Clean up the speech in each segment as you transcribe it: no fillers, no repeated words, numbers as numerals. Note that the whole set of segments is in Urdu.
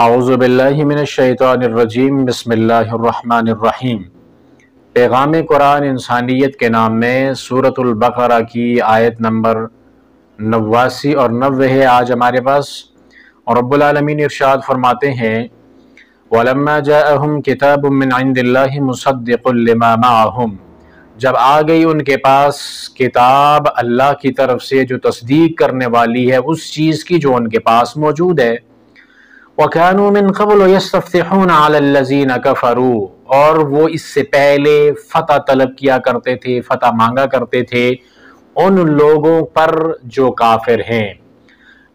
اعوذ باللہ من الشیطان الرجیم بسم اللہ الرحمن الرحیم۔ پیغام قرآن انسانیت کے نام میں سورۃ البقرہ کی آیت نمبر 89 اور 90 ہے آج ہمارے پاس، اور رب العالمین ارشاد فرماتے ہیں وَلَمَّا جَاءَهُمْ كِتَابٌ مِّنْ عِنْدِ اللَّهِ مُصَدِّقٌ لِمَا مَعَهُمْ، جب آ گئی ان کے پاس کتاب اللہ کی طرف سے جو تصدیق کرنے والی ہے اس چیز کی جو ان کے پاس موجود ہے۔ وَكَانُوا مِن قَبْلُ يَسْتَفْتِحُونَ عَلَى الَّذِينَ كَفَرُوا، اور وہ اس سے پہلے فتح طلب کیا کرتے تھے، فتح مانگا کرتے تھے ان لوگوں پر جو کافر ہیں۔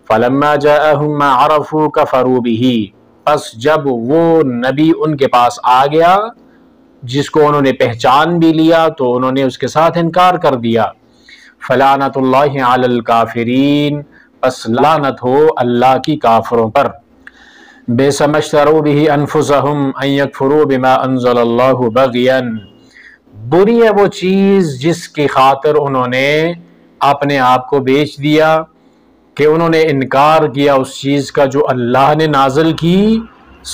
فَلَمَّا جَاءَهُم مَّا عَرَفُوا كَفَرُوا بِهِ، پس جب وہ نبی ان کے پاس آ گیا جس کو انہوں نے پہچان بھی لیا تو انہوں نے اس کے ساتھ انکار کر دیا۔ فَلَعْنَةُ اللَّهِ عَلَى الْكَافِرِينَ، پس لعنت ہو اللہ کی کافروں پر۔ بِئْسَ مَا اشْتَرَوْا بِهِ أَنفُسَهُمْ أَن يَكْفُرُوا بِمَا أَنزَلَ اللَّهُ بَغْيًا، بری ہے وہ چیز جس کی خاطر انہوں نے اپنے آپ کو بیچ دیا کہ انہوں نے انکار کیا اس چیز کا جو اللہ نے نازل کی،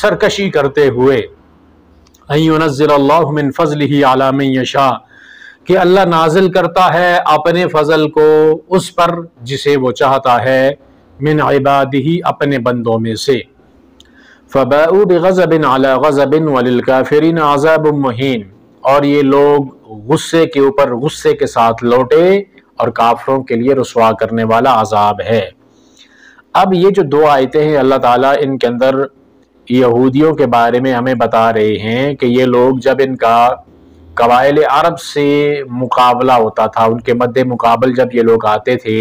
سرکشی کرتے ہوئے۔ أَن يُنَزِّلَ اللَّهُ مِن فَضْلِهِ عَلَى مَن يَشَاءُ، کہ اللہ نازل کرتا ہے اپنے فضل کو اس پر جسے وہ چاہتا ہے، من عبادہ اپنے بندوں میں سے۔ فَبَاءُوا بِغَضَبٍ عَلَى غَضَبٍ وَلِلْكَافِرِينَ عَذَابٌ مُّهِينٌ، اور یہ لوگ غصے کے اوپر غصے کے ساتھ لوٹے اور کافروں کے لیے رسوا کرنے والا عذاب ہے۔ اب یہ جو دو آیتیں ہیں اللہ تعالیٰ ان کے اندر یہودیوں کے بارے میں ہمیں بتا رہے ہیں کہ یہ لوگ جب ان کا قبائل عرب سے مقابلہ ہوتا تھا، ان کے مد مقابل جب یہ لوگ آتے تھے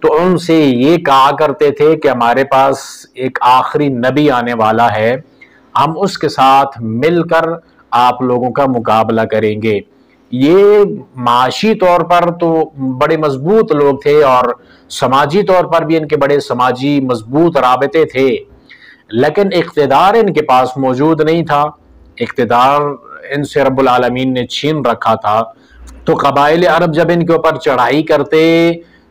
تو ان سے یہ کہا کرتے تھے کہ ہمارے پاس ایک آخری نبی آنے والا ہے، ہم اس کے ساتھ مل کر آپ لوگوں کا مقابلہ کریں گے۔ یہ معاشی طور پر تو بڑے مضبوط لوگ تھے اور سماجی طور پر بھی ان کے بڑے سماجی مضبوط رابطے تھے، لیکن اقتدار ان کے پاس موجود نہیں تھا، اقتدار ان سے رب العالمین نے چھین رکھا تھا۔ تو قبائل عرب جب ان کے اوپر چڑھائی کرتے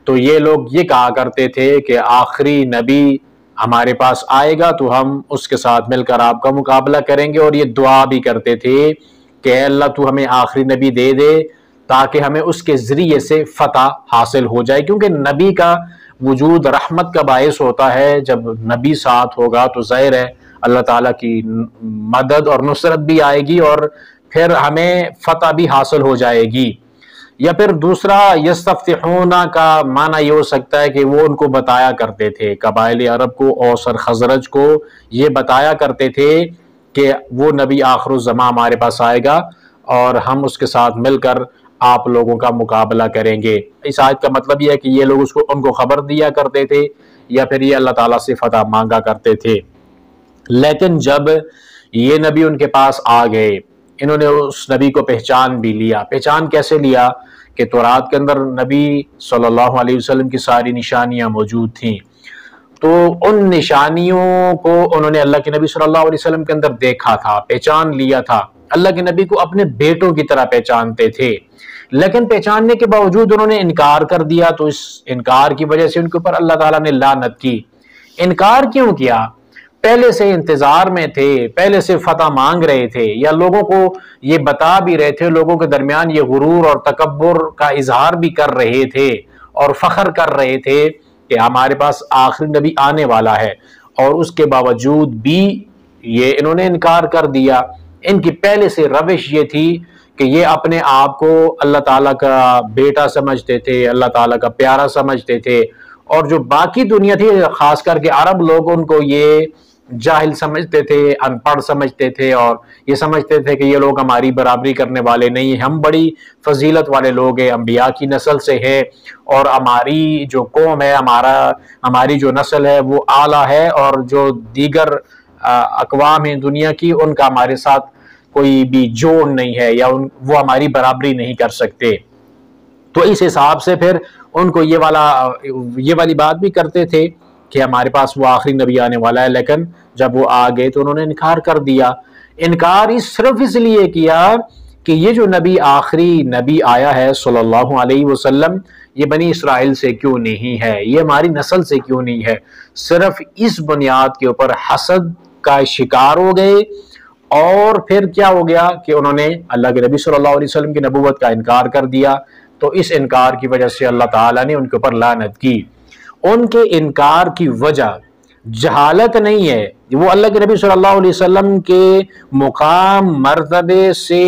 تو یہ لوگ یہ کہا کرتے تھے کہ آخری نبی ہمارے پاس آئے گا تو ہم اس کے ساتھ مل کر آپ کا مقابلہ کریں گے، اور یہ دعا بھی کرتے تھے کہ اے اللہ تو ہمیں آخری نبی دے دے تاکہ ہمیں اس کے ذریعے سے فتح حاصل ہو جائے، کیونکہ نبی کا وجود رحمت کا باعث ہوتا ہے۔ جب نبی ساتھ ہوگا تو ظاہر ہے اللہ تعالیٰ کی مدد اور نصرت بھی آئے گی اور پھر ہمیں فتح بھی حاصل ہو جائے گی۔ یا پھر دوسرا یستفتحون کا معنی یہ ہو سکتا ہے کہ وہ ان کو بتایا کرتے تھے، قبائل عرب کو، اوس اور خزرج کو یہ بتایا کرتے تھے کہ وہ نبی آخر الزمان ہمارے پاس آئے گا اور ہم اس کے ساتھ مل کر آپ لوگوں کا مقابلہ کریں گے۔ اس آیت کا مطلب یہ ہے کہ یہ لوگ ان کو خبر دیا کرتے تھے یا پھر یہ اللہ تعالیٰ سے فتح مانگا کرتے تھے۔ لیکن جب یہ نبی ان کے پاس آ گئے، انہوں نے اس نبی کو پہچان بھی لیا۔ پہچان کیسے لیا؟ کہ تورات کے اندر نبی صلی اللہ علیہ وسلم کی ساری نشانیاں موجود تھیں، تو ان نشانیوں کو انہوں نے اللہ کے نبی صلی اللہ علیہ وسلم کے اندر دیکھا تھا، پہچان لیا تھا، اللہ کے نبی کو اپنے بیٹوں کی طرح پہچانتے تھے، لیکن پہچاننے کے باوجود انہوں نے انکار کر دیا۔ تو اس انکار کی وجہ سے ان کے اوپر اللہ تعالیٰ نے لعنت کی۔ انکار کیوں کیا؟ پہلے سے انتظار میں تھے، پہلے سے فتح مانگ رہے تھے، یا لوگوں کو یہ بتا بھی رہے تھے، لوگوں کے درمیان یہ غرور اور تکبر کا اظہار بھی کر رہے تھے اور فخر کر رہے تھے کہ ہمارے پاس آخری نبی آنے والا ہے، اور اس کے باوجود بھی یہ انہوں نے انکار کر دیا۔ ان کی پہلے سے روش یہ تھی کہ یہ اپنے آپ کو اللہ تعالیٰ کا بیٹا سمجھتے تھے، اللہ تعالیٰ کا پیارا سمجھتے تھے، اور جو باقی دنیا تھی خاص کر کے عرب لوگ ان کو یہ جاہل سمجھتے تھے، ان پڑھ سمجھتے تھے، اور یہ سمجھتے تھے کہ یہ لوگ ہماری برابری کرنے والے نہیں ہیں، ہم بڑی فضیلت والے لوگ ہیں، انبیاء کی نسل سے ہے، اور ہماری جو قوم ہے، ہماری جو نسل ہے وہ اعلیٰ ہے، اور جو دیگر اقوام ہیں دنیا کی ان کا ہمارے ساتھ کوئی بھی جوڑ نہیں ہے، یا وہ ہماری برابری نہیں کر سکتے۔ تو اس حساب سے پھر ان کو یہ والی بات بھی کرتے تھے کہ ہمارے پاس وہ آخری نبی آنے والا ہے، لیکن جب وہ آ گئے تو انہوں نے انکار کر دیا۔ انکار صرف اس لیے کیا کہ یہ جو نبی آخری نبی آیا ہے صلی اللہ علیہ وسلم، یہ بنی اسرائیل سے کیوں نہیں ہے، یہ ہماری نسل سے کیوں نہیں ہے۔ صرف اس بنیاد کے اوپر حسد کا شکار ہو گئے، اور پھر کیا ہو گیا کہ انہوں نے اللہ کے نبی صلی اللہ علیہ وسلم کی نبوت کا انکار کر دیا۔ تو اس انکار کی وجہ سے اللہ تعالیٰ نے ان کے اوپر لعنت کی۔ ان کے انکار کی وجہ جہالت نہیں ہے، وہ اللہ کے نبی صلی اللہ علیہ وسلم کے مقام مرتبے سے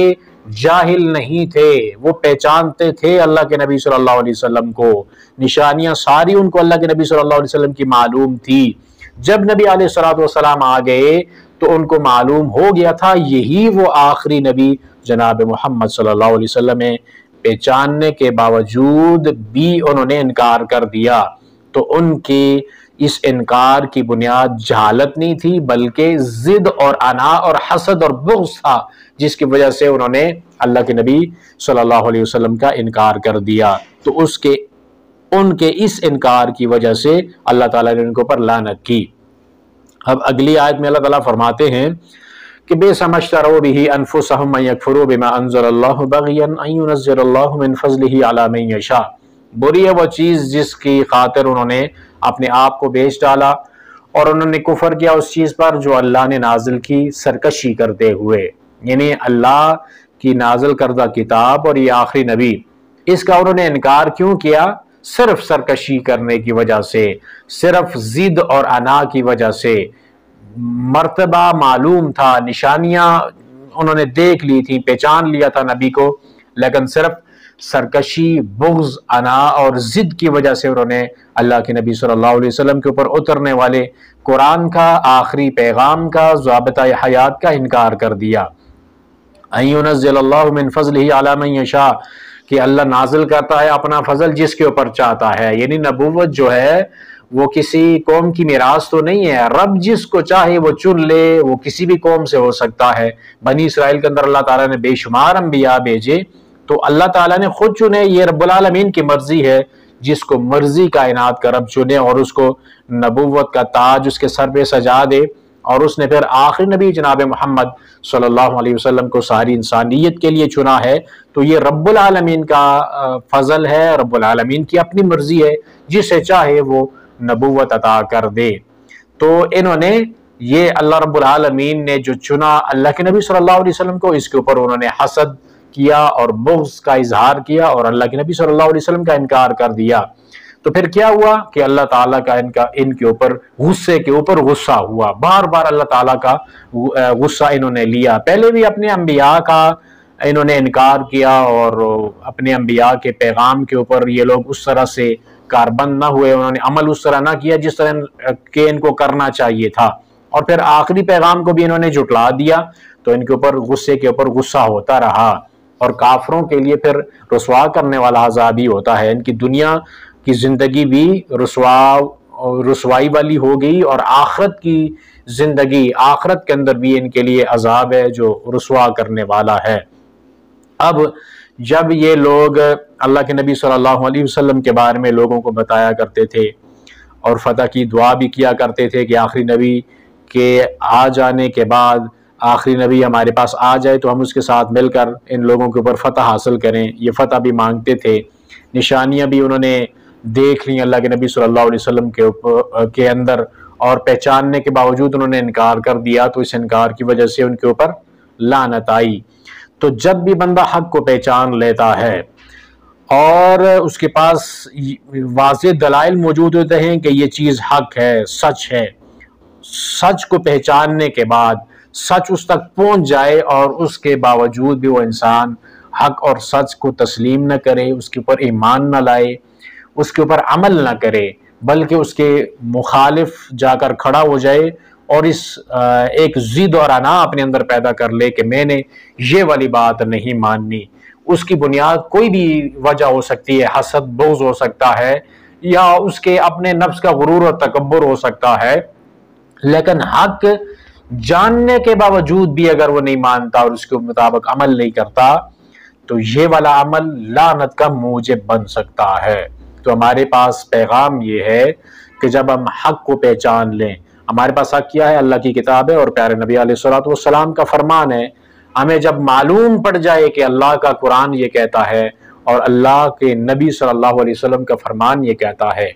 جاہل نہیں تھے، وہ پہچانتے تھے اللہ کے نبی صلی اللہ علیہ وسلم کو، نشانیاں ساری ان کو اللہ کے نبی صلی اللہ علیہ وسلم کی معلوم تھی۔ جب نبی علیہ السلام آ گئے تو ان کو معلوم ہو گیا تھا یہی وہ آخری نبی جناب محمد صلی اللہ علیہ وسلم ہے، پہچاننے کے باوجود بھی انہوں نے انکار کر دیا۔ تو ان کے اس انکار کی بنیاد جہالت نہیں تھی، بلکہ ضد اور انا اور حسد اور بغض تھا، جس کی وجہ سے انہوں نے اللہ کے نبی صلی اللہ علیہ وسلم کا انکار کر دیا۔ تو ان کے اس انکار کی وجہ سے اللہ تعالیٰ نے ان کے اوپر لعنت کی۔ اب اگلی آیت میں اللہ تعالیٰ فرماتے ہیں کہ بے سمجھتروا به انفسهم ان يكفروا بما انزل الله بغيا ان ينزل الله من فضله على من يشاء، بری ہے وہ چیز جس کی خاطر انہوں نے اپنے آپ کو بیچ ڈالا، اور انہوں نے کفر کیا اس چیز پر جو اللہ نے نازل کی، سرکشی کرتے ہوئے، یعنی اللہ کی نازل کردہ کتاب اور یہ آخری نبی، اس کا انہوں نے انکار کیوں کیا؟ صرف سرکشی کرنے کی وجہ سے، صرف ضد اور انا کی وجہ سے۔ مرتبہ معلوم تھا، نشانیاں انہوں نے دیکھ لی تھی، پہچان لیا تھا نبی کو، لیکن صرف سرکشی، بغض، انا اور ضد کی وجہ سے انہوں نے اللہ کے نبی صلی اللہ علیہ وسلم کے اوپر اترنے والے قرآن کا، آخری پیغام کا، ضابطہ حیات کا انکار کر دیا۔ ان ينزل اللہ من فضلہ علی من یشاء، کہ اللہ نازل کرتا ہے اپنا فضل جس کے اوپر چاہتا ہے، یعنی نبوت جو ہے وہ کسی قوم کی میراث تو نہیں ہے، رب جس کو چاہے وہ چن لے، وہ کسی بھی قوم سے ہو سکتا ہے۔ بنی اسرائیل کے اندر اللہ تعالیٰ نے بے شمار انبیاء بھیجے، تو اللہ تعالیٰ نے خود چنے، یہ رب العالمین کی مرضی ہے، جس کو مرضی کائنات کا رب چنے اور اس کو نبوت کا تاج اس کے سر پہ سجا دے، اور اس نے پھر آخری نبی جناب محمد صلی اللہ علیہ وسلم کو ساری انسانیت کے لیے چنا ہے۔ تو یہ رب العالمین کا فضل ہے، رب العالمین کی اپنی مرضی ہے، جسے چاہے وہ نبوت عطا کر دے۔ تو انہوں نے یہ اللہ رب العالمین نے جو چنا اللہ کے نبی صلی اللہ علیہ وسلم کو، اس کے اوپر انہوں نے حسد کیا اور بغض کا اظہار کیا اور اللہ کے نبی صلی اللہ علیہ وسلم کا انکار کر دیا۔ تو پھر کیا ہوا کہ اللہ تعالیٰ کا ان کے اوپر غصے کے اوپر غصہ ہوا، بار بار اللہ تعالیٰ کا غصہ انہوں نے لیا۔ پہلے بھی اپنے انبیاء کا انہوں نے انکار کیا، اور اپنے انبیاء کے پیغام کے اوپر یہ لوگ اس طرح سے کاربند نہ ہوئے، انہوں نے عمل اس طرح نہ کیا جس طرح کہ ان کو کرنا چاہیے تھا، اور پھر آخری پیغام کو بھی انہوں نے جھٹلا دیا، تو ان کے اوپر غصے کے اوپر غصہ ہوتا رہا۔ اور کافروں کے لیے پھر رسوا کرنے والا عذاب ہی ہوتا ہے، ان کی دنیا کی زندگی بھی رسوائی والی ہو گئی، اور آخرت کی زندگی، آخرت کے اندر بھی ان کے لیے عذاب ہے جو رسوا کرنے والا ہے۔ اب جب یہ لوگ اللہ کے نبی صلی اللہ علیہ وسلم کے بارے میں لوگوں کو بتایا کرتے تھے اور فتح کی دعا بھی کیا کرتے تھے کہ آخری نبی کے آ جانے کے بعد آخری نبی ہمارے پاس آ جائے تو ہم اس کے ساتھ مل کر ان لوگوں کے اوپر فتح حاصل کریں، یہ فتح بھی مانگتے تھے، نشانیاں بھی انہوں نے دیکھ لی اللہ کے نبی صلی اللہ علیہ وسلم کے اندر، اور پہچاننے کے باوجود انہوں نے انکار کر دیا، تو اس انکار کی وجہ سے ان کے اوپر لعنت آئی۔ تو جب بھی بندہ حق کو پہچان لیتا ہے اور اس کے پاس واضح دلائل موجود ہوتے ہیں کہ یہ چیز حق ہے، سچ ہے، سچ کو پہچاننے کے بعد سچ اس تک پہنچ جائے اور اس کے باوجود بھی وہ انسان حق اور سچ کو تسلیم نہ کرے، اس کے اوپر ایمان نہ لائے، اس کے اوپر عمل نہ کرے، بلکہ اس کے مخالف جا کر کھڑا ہو جائے اور اس ایک ضد اور انا اپنے اندر پیدا کر لے کہ میں نے یہ والی بات نہیں ماننی۔ اس کی بنیاد کوئی بھی وجہ ہو سکتی ہے، حسد، بغض ہو سکتا ہے، یا اس کے اپنے نفس کا غرور اور تکبر ہو سکتا ہے، لیکن حق جاننے کے باوجود بھی اگر وہ نہیں مانتا اور اس کے مطابق عمل نہیں کرتا تو یہ والا عمل لعنت کا موجب بن سکتا ہے۔ تو ہمارے پاس پیغام یہ ہے کہ جب ہم حق کو پہچان لیں، ہمارے پاس حق کیا ہے؟ اللہ کی کتاب ہے اور پیارے نبی علیہ السلام کا فرمان ہے۔ ہمیں جب معلوم پڑ جائے کہ اللہ کا قرآن یہ کہتا ہے اور اللہ کے نبی صلی اللہ علیہ وسلم کا فرمان یہ کہتا ہے،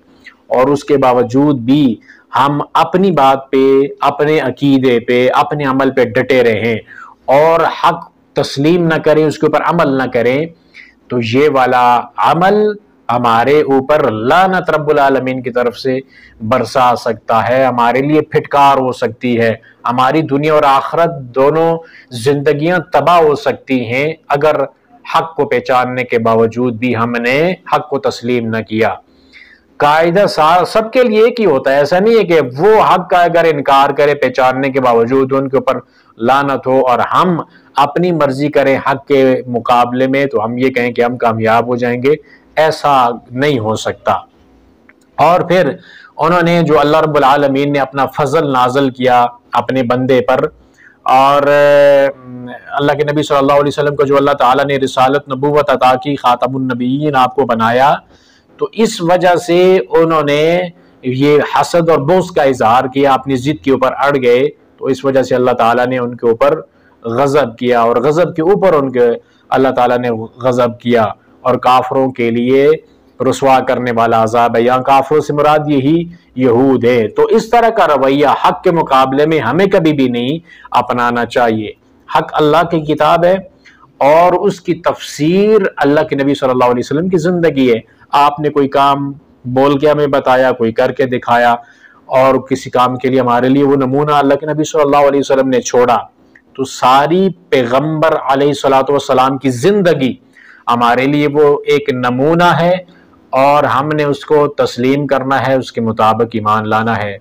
اور اس کے باوجود بھی ہم اپنی بات پہ، اپنے عقیدے پہ، اپنے عمل پہ ڈٹے رہیں اور حق تسلیم نہ کریں، اس کے اوپر عمل نہ کریں، تو یہ والا عمل ہمارے اوپر لعنت رب العالمین کی طرف سے برسا سکتا ہے، ہمارے لیے پھٹکار ہو سکتی ہے، ہماری دنیا اور آخرت دونوں زندگیاں تباہ ہو سکتی ہیں اگر حق کو پہچاننے کے باوجود بھی ہم نے حق کو تسلیم نہ کیا۔ قاعدہ سب کے لیے ایک ہی ہوتا ہے، ایسا نہیں ہے کہ وہ حق کا اگر انکار کرے پہچاننے کے باوجود ان کے اوپر لعنت ہو اور ہم اپنی مرضی کریں حق کے مقابلے میں تو ہم یہ کہیں کہ ہم کامیاب ہو جائیں گے، ایسا نہیں ہو سکتا۔ اور پھر انہوں نے جو اللہ رب العالمین نے اپنا فضل نازل کیا اپنے بندے پر، اور اللہ کے نبی صلی اللہ علیہ وسلم کو جو اللہ تعالیٰ نے رسالت نبوت عطا کی، خاتم النبیین آپ کو بنایا، تو اس وجہ سے انہوں نے یہ حسد اور بغض کا اظہار کیا، اپنی ضد کے اوپر اڑ گئے، تو اس وجہ سے اللہ تعالیٰ نے ان کے اوپر غضب کیا، اور غضب کے اوپر ان کے اللہ تعالیٰ نے غضب کیا، اور کافروں کے لیے رسوا کرنے والا عذاب ہے۔ یہاں کافروں سے مراد یہی یہود ہے۔ تو اس طرح کا رویہ حق کے مقابلے میں ہمیں کبھی بھی نہیں اپنانا چاہیے۔ حق اللہ کی کتاب ہے اور اس کی تفسیر اللہ کے نبی صلی اللہ علیہ وسلم کی زندگی ہے۔ آپ نے کوئی کام بول کے ہمیں بتایا، کوئی کر کے دکھایا، اور کسی کام کے لیے ہمارے لیے وہ نمونہ اللہ کے نبی صلی اللہ علیہ وسلم نے چھوڑا، تو ساری پیغمبر علیہ الصلوۃ والسلام کی زندگی ہمارے لیے وہ ایک نمونہ ہے، اور ہم نے اس کو تسلیم کرنا ہے، اس کے مطابق ایمان لانا ہے۔